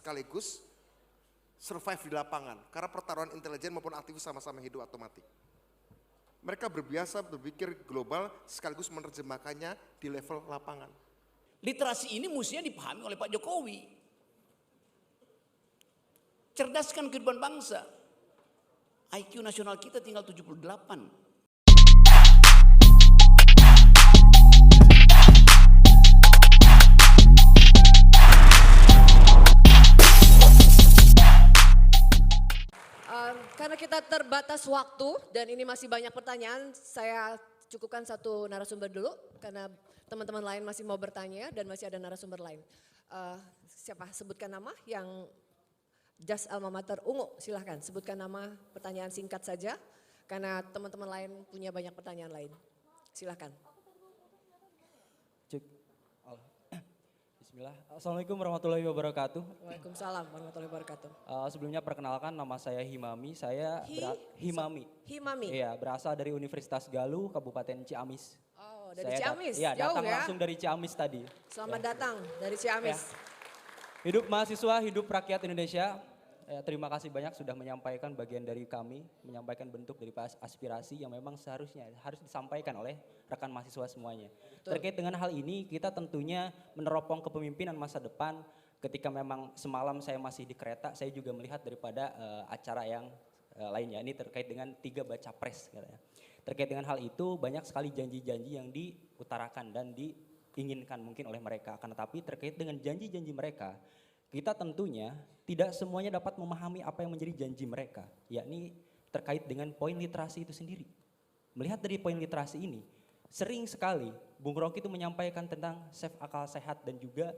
sekaligus survive di lapangan. Karena pertaruhan intelijen maupun aktivis sama-sama hidup atau mati. Mereka berbiasa berpikir global sekaligus menerjemahkannya di level lapangan. Literasi ini mestinya dipahami oleh Pak Jokowi. Cerdaskan kehidupan bangsa. IQ nasional kita tinggal 78. Karena kita terbatas waktu dan ini masih banyak pertanyaan, saya cukupkan satu narasumber dulu karena teman-teman lain masih mau bertanya dan masih ada narasumber lain. Siapa? Sebutkan nama yang Jas Alma Mater Ungu, silahkan sebutkan nama, pertanyaan singkat saja karena teman-teman lain punya banyak pertanyaan lain. Silahkan. Bismillah. Assalamualaikum warahmatullahi wabarakatuh. Waalaikumsalam warahmatullahi wabarakatuh. Sebelumnya perkenalkan nama saya Himami. Himami. Himami. Iya, berasal dari Universitas Galuh, Kabupaten Ciamis. Oh, dari Ciamis. Iya, jauh datang ya. langsung dari Ciamis tadi. Selamat datang dari Ciamis. Hidup mahasiswa, hidup rakyat Indonesia. Terima kasih banyak sudah menyampaikan bagian dari kami, menyampaikan bentuk dari aspirasi yang memang seharusnya harus disampaikan oleh rekan mahasiswa semuanya. Betul. Terkait dengan hal ini, kita tentunya meneropong kepemimpinan masa depan. Ketika memang semalam saya masih di kereta, saya juga melihat daripada acara yang lainnya. Ini terkait dengan 3 baca pres. Terkait dengan hal itu, banyak sekali janji-janji yang diutarakan dan diinginkan mungkin oleh mereka. Karena tapi terkait dengan janji-janji mereka, kita tentunya tidak semuanya dapat memahami apa yang menjadi janji mereka, yakni terkait dengan poin literasi itu sendiri. Melihat dari poin literasi ini, sering sekali Bung Rocky itu menyampaikan tentang akal sehat dan juga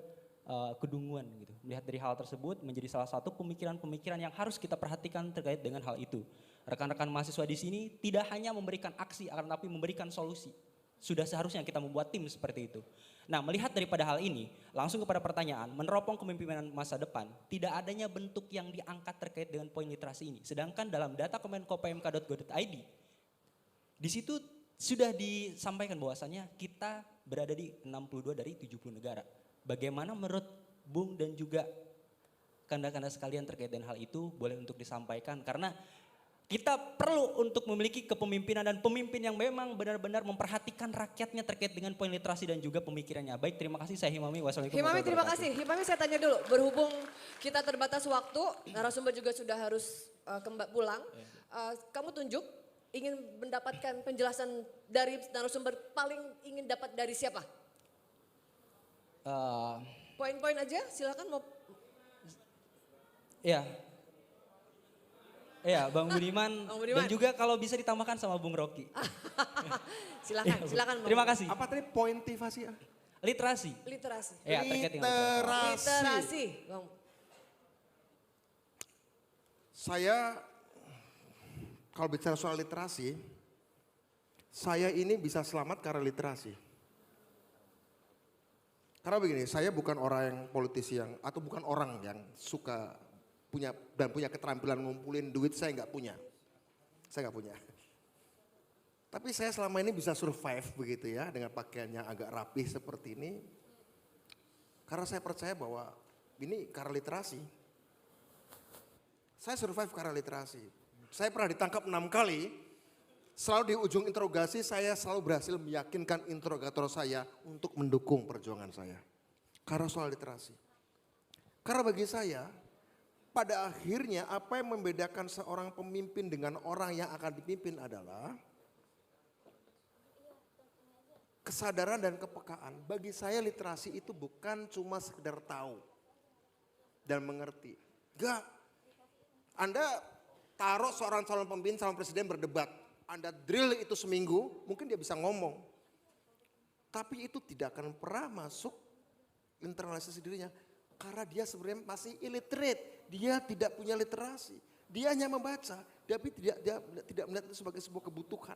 kedunguan gitu. Melihat dari hal tersebut menjadi salah satu pemikiran-pemikiran yang harus kita perhatikan terkait dengan hal itu. Rekan-rekan mahasiswa di sini tidak hanya memberikan aksi, akan tapi memberikan solusi. Sudah seharusnya kita membuat tim seperti itu. Nah, melihat daripada hal ini, langsung kepada pertanyaan, meneropong kepemimpinan masa depan, tidak adanya bentuk yang diangkat terkait dengan poin literasi ini. Sedangkan dalam data kemenko.pmk.go.id, di situ sudah disampaikan bahwasannya kita berada di 62 dari 70 negara. Bagaimana menurut Bung dan juga kanda-kanda sekalian terkait dengan hal itu, boleh untuk disampaikan, karena kita perlu untuk memiliki kepemimpinan dan pemimpin yang memang benar-benar memperhatikan rakyatnya terkait dengan poin literasi dan juga pemikirannya. Baik, terima kasih, saya Himami. Wassalamualaikum Himami, warahmatullahi terima wabarakatuh. kasih. Himami, saya tanya dulu, berhubung kita terbatas waktu, narasumber juga sudah harus pulang. Kamu tunjuk ingin mendapatkan penjelasan dari narasumber, paling ingin dapat dari siapa? Poin-poin aja, silakan mau. Iya, Bang Budiman, dan juga kalau bisa ditambahkan sama Bung Rocky. Silakan. Terima kasih. Apa tadi pointivasi? Literasi. Literasi. Ya, terkait dengan Literasi. Saya kalau bicara soal literasi, saya ini bisa selamat karena literasi. Karena begini, saya bukan orang yang politisi atau bukan orang yang suka punya keterampilan ngumpulin duit, saya nggak punya. Tapi saya selama ini bisa survive begitu ya, dengan pakaian yang agak rapih seperti ini. Karena saya percaya bahwa ini karena literasi. Saya survive karena literasi. Saya pernah ditangkap 6 kali, selalu di ujung interogasi saya selalu berhasil meyakinkan interrogator saya untuk mendukung perjuangan saya. Karena soal literasi. Karena bagi saya, pada akhirnya apa yang membedakan seorang pemimpin dengan orang yang akan dipimpin adalah kesadaran dan kepekaan. Bagi saya literasi itu bukan cuma sekedar tahu dan mengerti. Enggak. Anda taruh seorang calon pemimpin, calon presiden berdebat. Anda drill itu seminggu, mungkin dia bisa ngomong. Tapi itu tidak akan pernah masuk internalisasi dirinya. Karena dia sebenarnya masih illiterate, dia tidak punya literasi. Dia hanya membaca, tapi dia tidak melihat itu sebagai sebuah kebutuhan.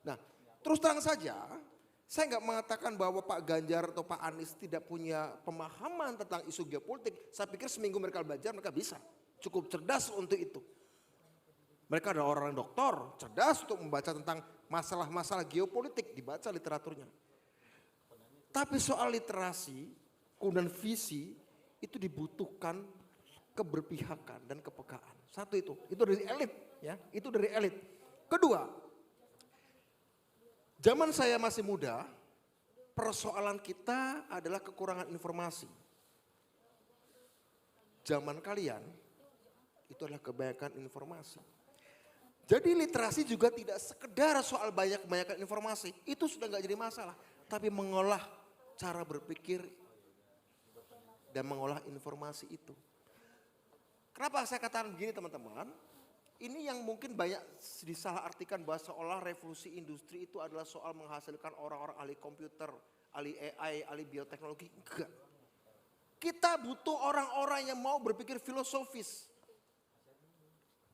Nah, terus terang saja, saya nggak mengatakan bahwa Pak Ganjar atau Pak Anies tidak punya pemahaman tentang isu geopolitik. Saya pikir seminggu mereka belajar, mereka bisa. Cukup cerdas untuk itu. Mereka adalah orang doktor, cerdas untuk membaca tentang masalah-masalah geopolitik, dibaca literaturnya. Tapi soal literasi, kemudian visi, itu dibutuhkan keberpihakan dan kepekaan. Satu itu dari elit ya, itu dari elit. Kedua, zaman saya masih muda, persoalan kita adalah kekurangan informasi. Zaman kalian itu adalah kebanyakan informasi. Jadi literasi juga tidak sekedar soal banyak-banyakan informasi, itu sudah nggak jadi masalah. Tapi mengolah cara berpikir dan mengolah informasi itu. Kenapa saya katakan begini teman-teman? Ini yang mungkin banyak disalahartikan bahwa seolah revolusi industri itu adalah soal menghasilkan orang-orang ahli komputer, ahli AI, ahli bioteknologi. Enggak. Kita butuh orang-orang yang mau berpikir filosofis.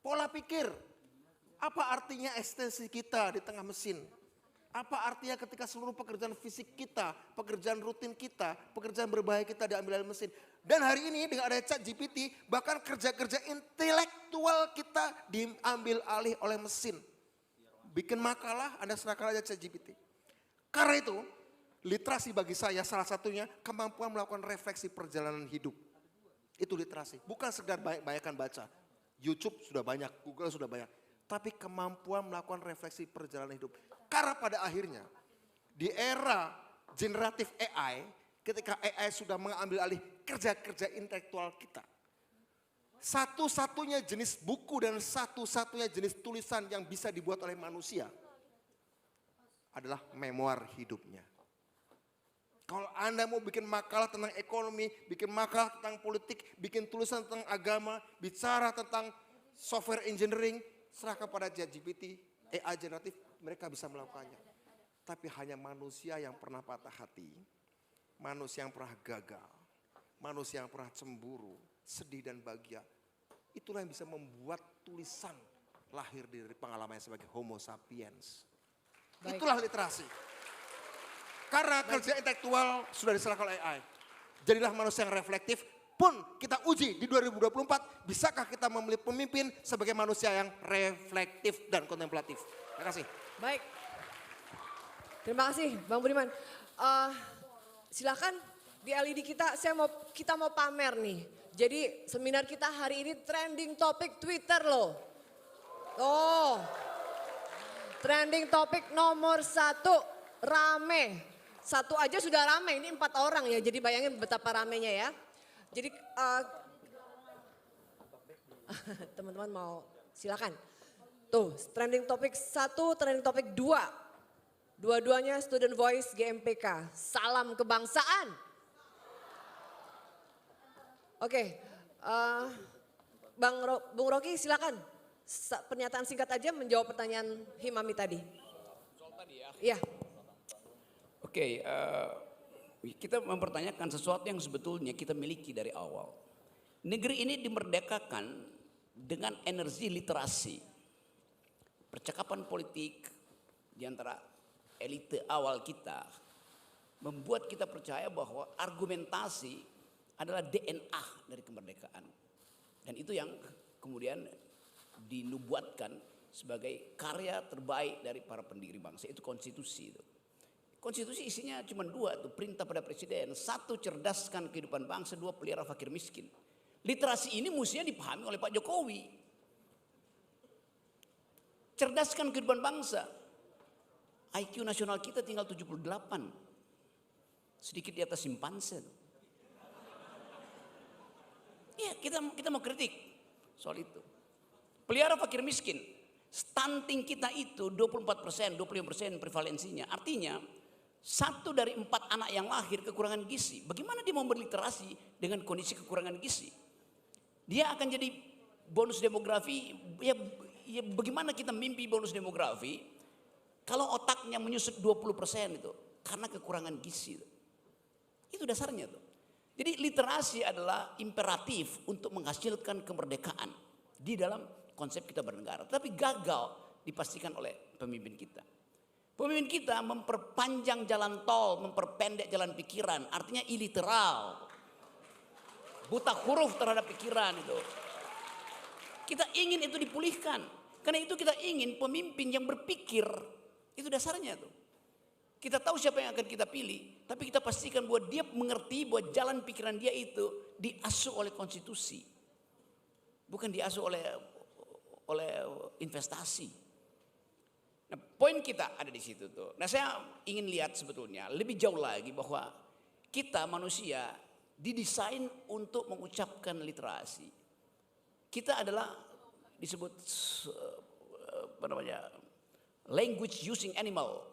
Pola pikir. Apa artinya ekstensi kita di tengah mesin? Apa artinya ketika seluruh pekerjaan fisik kita, pekerjaan rutin kita, pekerjaan berbahaya kita diambil oleh mesin. Dan hari ini dengan ada ChatGPT, bahkan kerja-kerja intelektual kita diambil alih oleh mesin. Bikin makalah, Anda serahkan aja ChatGPT. Karena itu, literasi bagi saya salah satunya kemampuan melakukan refleksi perjalanan hidup. Itu literasi, bukan sekedar banyak-banyakan baca. YouTube sudah banyak, Google sudah banyak. Tapi kemampuan melakukan refleksi perjalanan hidup. Karena pada akhirnya di era generatif AI, ketika AI sudah mengambil alih kerja-kerja intelektual kita. Satu-satunya jenis buku dan satu-satunya jenis tulisan yang bisa dibuat oleh manusia adalah memoir hidupnya. Kalau Anda mau bikin makalah tentang ekonomi, bikin makalah tentang politik, bikin tulisan tentang agama, bicara tentang software engineering, serahkan pada ChatGPT, AI generatif, mereka bisa melakukannya. Tapi hanya manusia yang pernah patah hati, manusia yang pernah gagal, manusia yang pernah cemburu, sedih dan bahagia. Itulah yang bisa membuat tulisan lahir dari pengalaman sebagai homo sapiens. Baik. Itulah literasi. Karena kerja intelektual sudah diserahkan oleh AI. Jadilah manusia yang reflektif. Pun kita uji di 2024, bisakah kita memilih pemimpin sebagai manusia yang reflektif dan kontemplatif. Terima kasih. Baik. Terima kasih Bang Budiman. Silakan di LED kita mau pamer nih. Jadi seminar kita hari ini trending topik Twitter loh. Oh, trending topik nomor 1 rame. Satu aja sudah rame, ini 4 orang ya. Jadi bayangin betapa ramenya ya. Jadi teman-teman mau silakan. Tuh trending topik 1, trending topik 2. Dua-duanya Student Voice GMPK. Salam kebangsaan. Oke, Bung Rocky silakan. Pernyataan singkat aja menjawab pertanyaan Himami tadi. Soal tadi ya. Iya. Oke, kita mempertanyakan sesuatu yang sebetulnya kita miliki dari awal. Negeri ini dimerdekakan dengan energi literasi. Percakapan politik di antara elite awal kita membuat kita percaya bahwa argumentasi adalah DNA dari kemerdekaan. Dan itu yang kemudian dinubuatkan sebagai karya terbaik dari para pendiri bangsa, itu konstitusi itu. Konstitusi isinya cuma 2 tuh, perintah pada presiden. 1, cerdaskan kehidupan bangsa. 2, pelihara fakir miskin. Literasi ini mestinya dipahami oleh Pak Jokowi. Cerdaskan kehidupan bangsa. IQ nasional kita tinggal 78. Sedikit di atas simpanse. Iya, kita mau kritik soal itu. Pelihara fakir miskin. Stunting kita itu 24%, 25% prevalensinya. Artinya 1 dari 4 anak yang lahir kekurangan gizi. Bagaimana dia mau berliterasi dengan kondisi kekurangan gizi? Dia akan jadi bonus demografi. Ya bagaimana kita mimpi bonus demografi kalau otaknya menyusut 20% itu karena kekurangan gizi. Itu dasarnya tuh. Jadi literasi adalah imperatif untuk menghasilkan kemerdekaan di dalam konsep kita bernegara. Tapi gagal dipastikan oleh pemimpin kita. Pemimpin kita memperpanjang jalan tol, memperpendek jalan pikiran, artinya iliteral. Buta huruf terhadap pikiran itu. Kita ingin itu dipulihkan. Karena itu kita ingin pemimpin yang berpikir, itu dasarnya tuh. Kita tahu siapa yang akan kita pilih, tapi kita pastikan bahwa dia mengerti bahwa jalan pikiran dia itu diasuh oleh konstitusi. bukan diasuh oleh investasi. Nah, poin kita ada di situ tuh. Nah, saya ingin lihat sebetulnya lebih jauh lagi bahwa kita manusia didesain untuk mengucapkan literasi. Kita adalah disebut apa namanya, language using animal.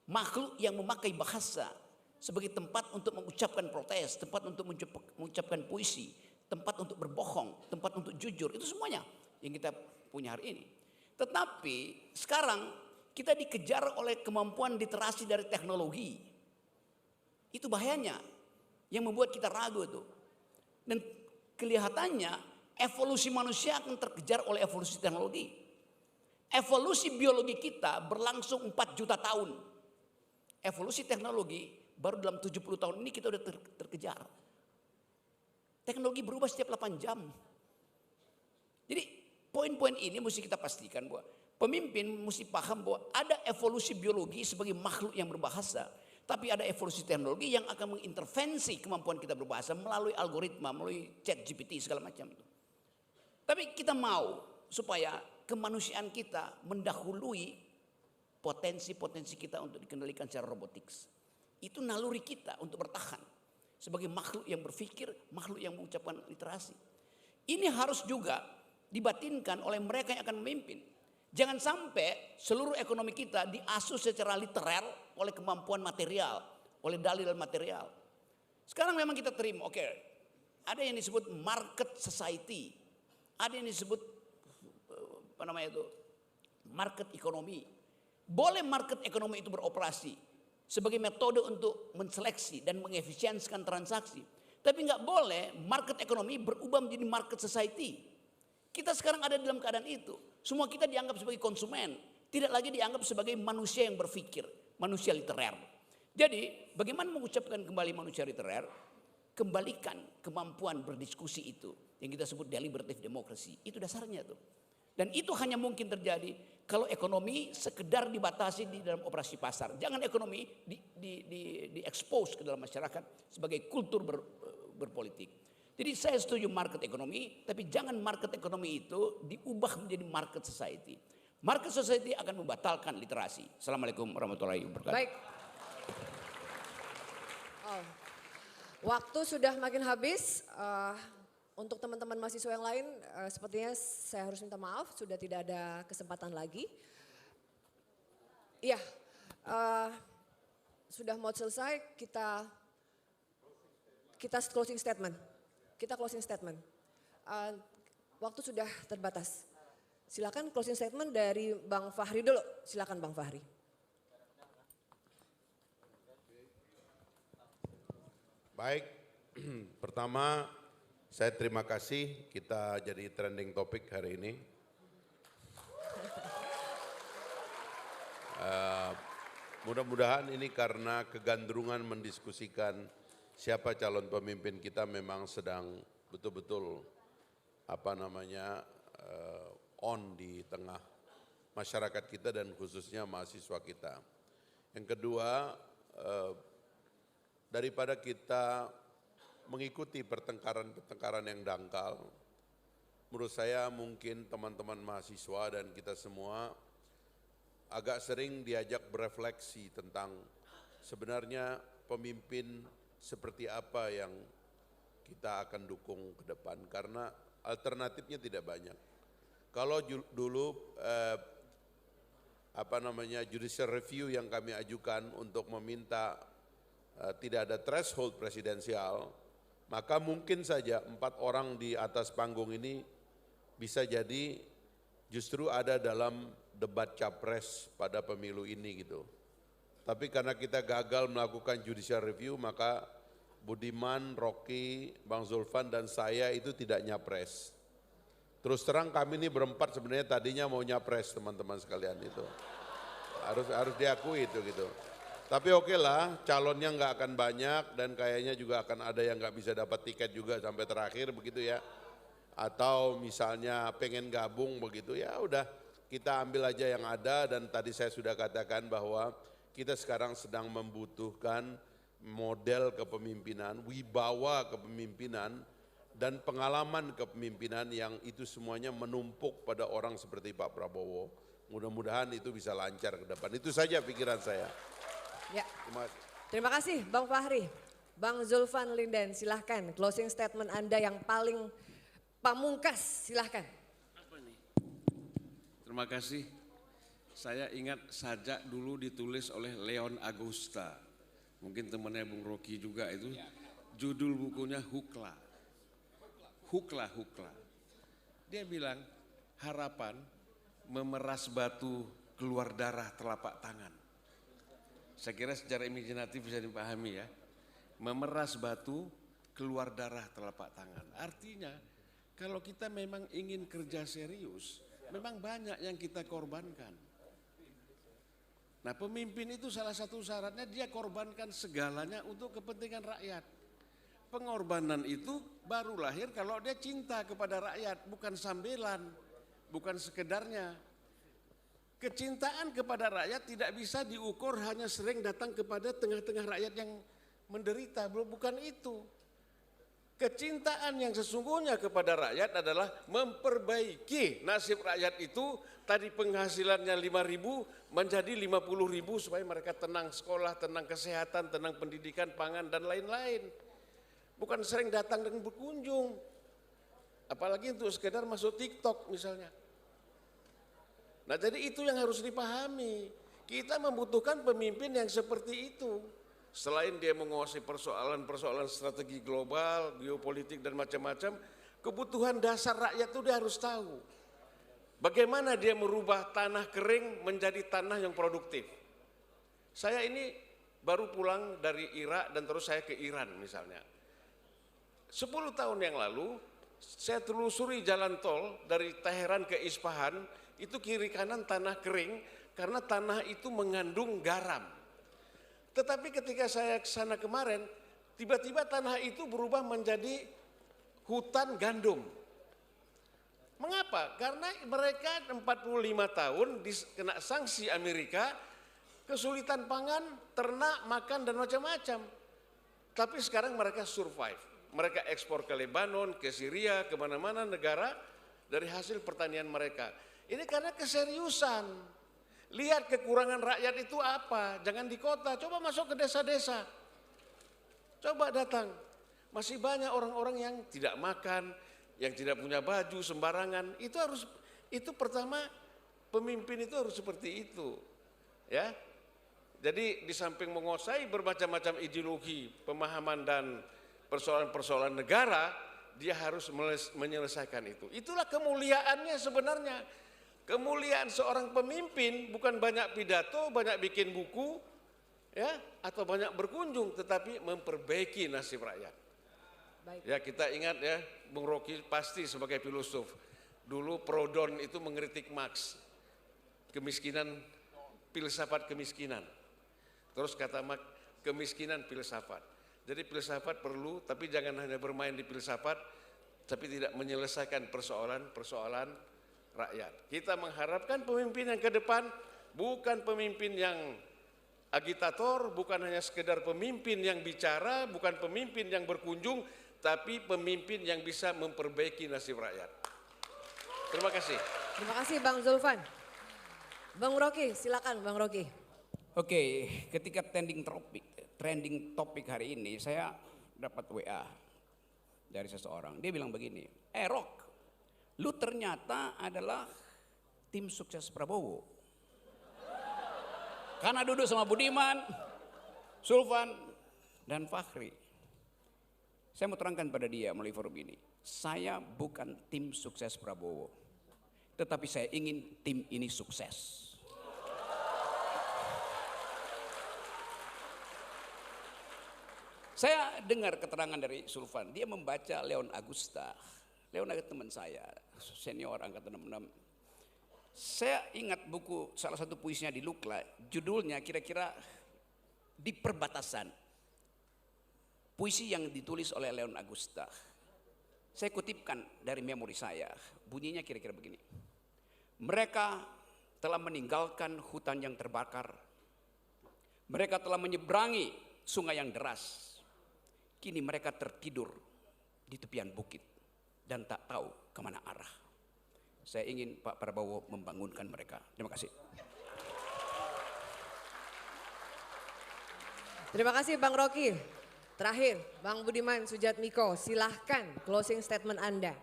Makhluk yang memakai bahasa sebagai tempat untuk mengucapkan protes, tempat untuk mengucapkan puisi, tempat untuk berbohong, tempat untuk jujur. Itu semuanya yang kita punya hari ini. Tetapi sekarang kita dikejar oleh kemampuan literasi dari teknologi. Itu bahayanya yang membuat kita ragu tuh. Dan kelihatannya evolusi manusia akan terkejar oleh evolusi teknologi. Evolusi biologi kita berlangsung 4 juta tahun. Evolusi teknologi baru dalam 70 tahun ini kita udah terkejar. Teknologi berubah setiap 8 jam. Jadi poin-poin ini mesti kita pastikan bahwa pemimpin mesti paham bahwa ada evolusi biologi sebagai makhluk yang berbahasa. Tapi ada evolusi teknologi yang akan mengintervensi kemampuan kita berbahasa melalui algoritma, melalui chat GPT segala macam itu. Tapi kita mau supaya kemanusiaan kita mendahului potensi-potensi kita untuk dikendalikan secara robotics. Itu naluri kita untuk bertahan sebagai makhluk yang berpikir, makhluk yang mengucapkan literasi. Ini harus juga dibatinkan oleh mereka yang akan memimpin. Jangan sampai seluruh ekonomi kita diasuh secara literal oleh kemampuan material, oleh dalil material. Sekarang memang kita terima, oke, ada yang disebut market society, ada yang disebut apa namanya itu, market ekonomi. Boleh market ekonomi itu beroperasi sebagai metode untuk menseleksi dan mengefisiensikan transaksi. Tapi nggak boleh market ekonomi berubah menjadi market society. Kita sekarang ada dalam keadaan itu. Semua kita dianggap sebagai konsumen. Tidak lagi dianggap sebagai manusia yang berpikir. Manusia literer. Jadi bagaimana mengucapkan kembali manusia literer? Kembalikan kemampuan berdiskusi itu. Yang kita sebut deliberative democracy. Itu dasarnya tuh. Dan itu hanya mungkin terjadi kalau ekonomi sekedar dibatasi di dalam operasi pasar. Jangan ekonomi di-expose ke dalam masyarakat sebagai kultur berpolitik. Jadi saya setuju market ekonomi, tapi jangan market ekonomi itu diubah menjadi market society. Market society akan membatalkan literasi. Assalamualaikum warahmatullahi wabarakatuh. Baik. Waktu sudah makin habis. Untuk teman-teman mahasiswa yang lain, sepertinya saya harus minta maaf, sudah tidak ada kesempatan lagi. Iya, sudah mau selesai, kita closing statement. Waktu sudah terbatas. Silakan closing statement dari Bang Fahri dulu. Silakan Bang Fahri. Baik, pertama saya terima kasih kita jadi trending topik hari ini. Mudah-mudahan ini karena kegandrungan mendiskusikan siapa calon pemimpin kita memang sedang betul-betul on di tengah masyarakat kita dan khususnya mahasiswa kita. Yang kedua, daripada kita mengikuti pertengkaran-pertengkaran yang dangkal, menurut saya mungkin teman-teman mahasiswa dan kita semua agak sering diajak berefleksi tentang sebenarnya pemimpin seperti apa yang kita akan dukung ke depan, karena alternatifnya tidak banyak. Kalau dulu judicial review yang kami ajukan untuk meminta tidak ada threshold presidensial, maka mungkin saja 4 orang di atas panggung ini bisa jadi justru ada dalam debat capres pada pemilu ini gitu. Tapi karena kita gagal melakukan judicial review, maka Budiman, Rocky, Bang Zulfan dan saya itu tidak nyapres. Terus terang kami ini berempat sebenarnya tadinya mau nyapres teman-teman sekalian itu. Harus diakui itu gitu. Tapi oke lah, calonnya nggak akan banyak dan kayaknya juga akan ada yang nggak bisa dapat tiket juga sampai terakhir begitu ya. Atau misalnya pengen gabung begitu, ya udah kita ambil aja yang ada. Dan tadi saya sudah katakan bahwa kita sekarang sedang membutuhkan model kepemimpinan, wibawa kepemimpinan dan pengalaman kepemimpinan yang itu semuanya menumpuk pada orang seperti Pak Prabowo. Mudah-mudahan itu bisa lancar ke depan. Itu saja pikiran saya. Ya. Terima kasih. Terima kasih Bang Fahri. Bang Zulfan Linden, silahkan closing statement Anda yang paling pamungkas, silahkan. Terima kasih. Saya ingat sajak dulu ditulis oleh Leon Agusta. Mungkin temannya Bung Rocky juga itu. Judul bukunya Hukla. Hukla. Dia bilang harapan memeras batu keluar darah telapak tangan. Saya kira secara imajinatif bisa dipahami ya. Memeras batu keluar darah telapak tangan. Artinya kalau kita memang ingin kerja serius, memang banyak yang kita korbankan. Nah, pemimpin itu salah satu syaratnya dia korbankan segalanya untuk kepentingan rakyat. Pengorbanan itu baru lahir kalau dia cinta kepada rakyat, bukan sambelan, bukan sekedarnya. Kecintaan kepada rakyat tidak bisa diukur hanya sering datang kepada tengah-tengah rakyat yang menderita, bukan itu. Kecintaan yang sesungguhnya kepada rakyat adalah memperbaiki nasib rakyat itu. Tadi penghasilannya 5.000 menjadi 50.000 supaya mereka tenang sekolah, tenang kesehatan, tenang pendidikan, pangan dan lain-lain. Bukan sering datang dan berkunjung. Apalagi untuk sekedar masuk TikTok misalnya. Nah jadi itu yang harus dipahami. Kita membutuhkan pemimpin yang seperti itu. Selain dia menguasai persoalan-persoalan strategi global, geopolitik dan macam-macam, kebutuhan dasar rakyat itu dia harus tahu. Bagaimana dia merubah tanah kering menjadi tanah yang produktif. Saya ini baru pulang dari Irak dan terus saya ke Iran misalnya. 10 tahun yang lalu saya telusuri jalan tol dari Teheran ke Isfahan, itu kiri kanan tanah kering karena tanah itu mengandung garam. Tetapi ketika saya ke sana kemarin, tiba-tiba tanah itu berubah menjadi hutan gandum. Mengapa? Karena mereka 45 tahun kena sanksi Amerika, kesulitan pangan, ternak, makan dan macam-macam. Tapi sekarang mereka survive. Mereka ekspor ke Lebanon, ke Syria, ke mana-mana negara dari hasil pertanian mereka. Ini karena keseriusan. Lihat kekurangan rakyat itu apa, jangan di kota, coba masuk ke desa-desa. Coba datang, masih banyak orang-orang yang tidak makan, yang tidak punya baju sembarangan. Itu pertama pemimpin itu harus seperti itu. Ya. Jadi di samping menguasai bermacam-macam ideologi, pemahaman dan persoalan-persoalan negara, dia harus menyelesaikan itu. Itulah kemuliaannya sebenarnya. Kemuliaan seorang pemimpin bukan banyak pidato, banyak bikin buku, ya, atau banyak berkunjung, tetapi memperbaiki nasib rakyat. Baik. Ya kita ingat ya, Bung Rocky pasti sebagai filosof. Dulu Proudhon itu mengkritik Marx, kemiskinan, filsafat kemiskinan. Terus kata Marx, kemiskinan filsafat. Jadi filsafat perlu, tapi jangan hanya bermain di filsafat, tapi tidak menyelesaikan persoalan-persoalan rakyat. Kita mengharapkan pemimpin yang ke depan bukan pemimpin yang agitator, bukan hanya sekedar pemimpin yang bicara, bukan pemimpin yang berkunjung, tapi pemimpin yang bisa memperbaiki nasib rakyat. Terima kasih. Terima kasih Bang Zulfan. Bang Rocky, silakan Bang Rocky. Oke, ketika trending topik hari ini, saya dapat WA dari seseorang. Dia bilang begini, Rock, lu ternyata adalah tim sukses Prabowo. Karena duduk sama Budiman, Zulfan, dan Fahri. Saya mau terangkan pada dia melalui forum ini. Saya bukan tim sukses Prabowo. Tetapi saya ingin tim ini sukses. Saya dengar keterangan dari Zulfan. Dia membaca Leon Agusta. Leon adalah teman saya, senior angkatan 66. Saya ingat buku salah satu puisinya di Lukla, judulnya kira-kira Di Perbatasan. Puisi yang ditulis oleh Leon Agusta. Saya kutipkan dari memori saya, bunyinya kira-kira begini. Mereka telah meninggalkan hutan yang terbakar. Mereka telah menyeberangi sungai yang deras. Kini mereka tertidur di tepian bukit. dan tak tahu kemana arah. Saya ingin Pak Prabowo membangunkan mereka. Terima kasih. Terima kasih Bang Rocky. Terakhir, Bang Budiman Sujatmiko, silahkan closing statement Anda.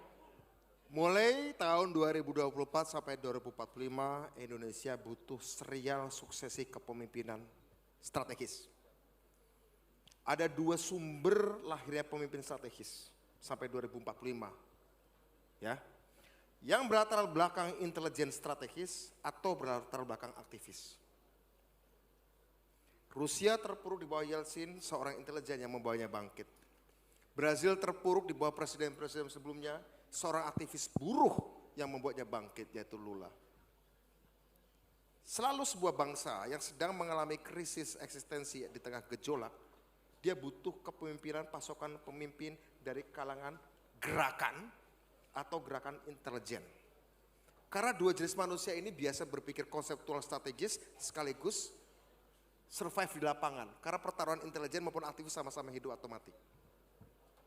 Mulai tahun 2024 sampai 2045, Indonesia butuh serial suksesi kepemimpinan strategis. Ada 2 sumber lahirnya pemimpin strategis sampai 2045. Ya. Yang berlatar belakang intelijen strategis atau berlatar belakang aktivis. Rusia terpuruk di bawah Yeltsin, seorang intelijen yang membawanya bangkit. Brazil terpuruk di bawah presiden-presiden sebelumnya, seorang aktivis buruh yang membuatnya bangkit, yaitu Lula. Selalu sebuah bangsa yang sedang mengalami krisis eksistensi di tengah gejolak, dia butuh kepemimpinan pasokan pemimpin dari kalangan gerakan atau gerakan intelijen. Karena 2 jenis manusia ini biasa berpikir konseptual strategis sekaligus survive di lapangan. Karena pertaruhan intelijen maupun aktivis sama-sama hidup atau mati.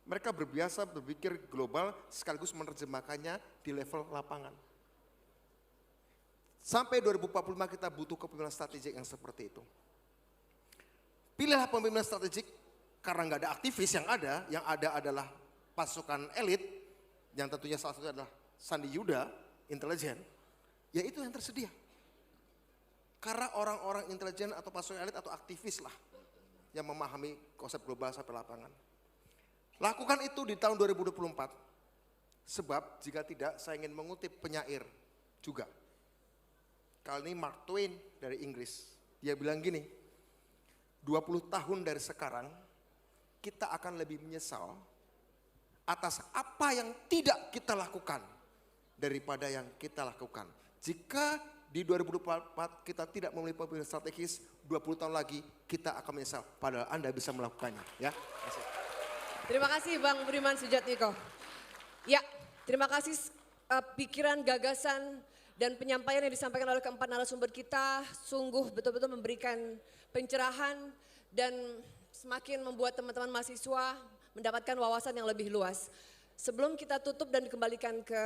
Mereka berbiasa berpikir global sekaligus menerjemahkannya di level lapangan. Sampai 2045 kita butuh kepemimpinan strategik yang seperti itu. Pilihlah pemimpinan strategik karena nggak ada aktivis yang ada adalah pasukan elit yang tentunya salah satunya adalah Sandi Yuda, intelijen, ya itu yang tersedia. Karena orang-orang intelijen atau pasukan elit atau aktivis lah yang memahami konsep global sampai lapangan. Lakukan itu di tahun 2024, sebab jika tidak saya ingin mengutip penyair juga. Kali ini Mark Twain dari Inggris, dia bilang gini, 20 tahun dari sekarang kita akan lebih menyesal atas apa yang tidak kita lakukan daripada yang kita lakukan. Jika di 2024 kita tidak memiliki pemimpinan strategis, 20 tahun lagi kita akan menyesal. Padahal Anda bisa melakukannya. Ya. Terima kasih Bang Budiman Sujatmiko. Ya, terima kasih pikiran, gagasan, dan penyampaian yang disampaikan oleh keempat narasumber kita sungguh betul-betul memberikan pencerahan dan semakin membuat teman-teman mahasiswa mendapatkan wawasan yang lebih luas. Sebelum kita tutup dan dikembalikan ke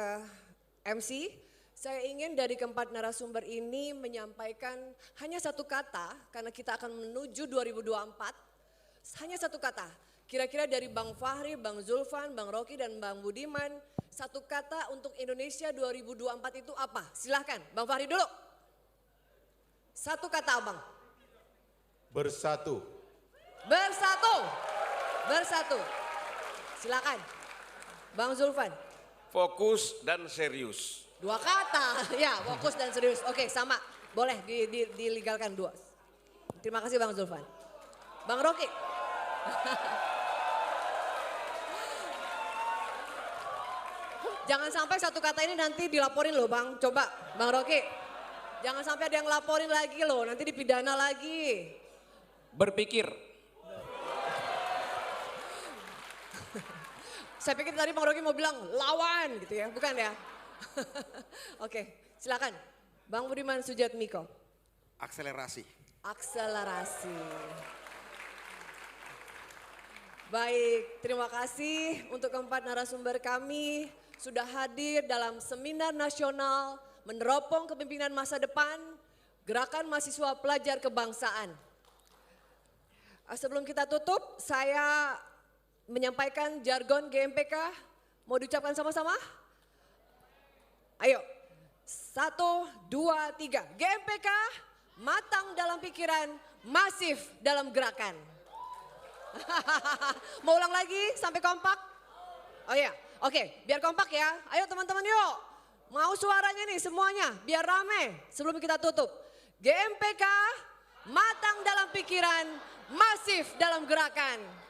MC, saya ingin dari keempat narasumber ini menyampaikan hanya satu kata, karena kita akan menuju 2024, hanya satu kata. Kira-kira dari Bang Fahri, Bang Zulfan, Bang Rocky, dan Bang Budiman, satu kata untuk Indonesia 2024 itu apa? Silahkan, Bang Fahri dulu. Satu kata Abang. Bersatu. Bersatu. Bersatu. Silakan. Bang Zulfan. Fokus dan serius. 2 kata. Ya, fokus dan serius. Oke, sama. Boleh dilegalkan 2. Terima kasih Bang Zulfan. Bang Rocky. Jangan sampai satu kata ini nanti dilaporin loh Bang. Coba Bang Rocky. Jangan sampai ada yang laporin lagi loh. Nanti dipidana lagi. Berpikir. Saya pikir tadi Bang Rocky mau bilang lawan gitu ya, bukan ya? Oke, silakan. Bang Budiman Sujatmiko. Akselerasi. Akselerasi. Baik, terima kasih untuk keempat narasumber kami sudah hadir dalam seminar nasional meneropong kepemimpinan masa depan Gerakan Mahasiswa Pelajar Kebangsaan. Sebelum kita tutup, saya menyampaikan jargon GMPK. Mau diucapkan sama-sama? Ayo. 1, 2, 3. GMPK, matang dalam pikiran, masif dalam gerakan. Mau ulang lagi sampai kompak? Oh iya, oke, biar kompak ya. Ayo teman-teman yuk. Mau suaranya nih semuanya, biar rame sebelum kita tutup. GMPK, matang dalam pikiran, masif dalam gerakan.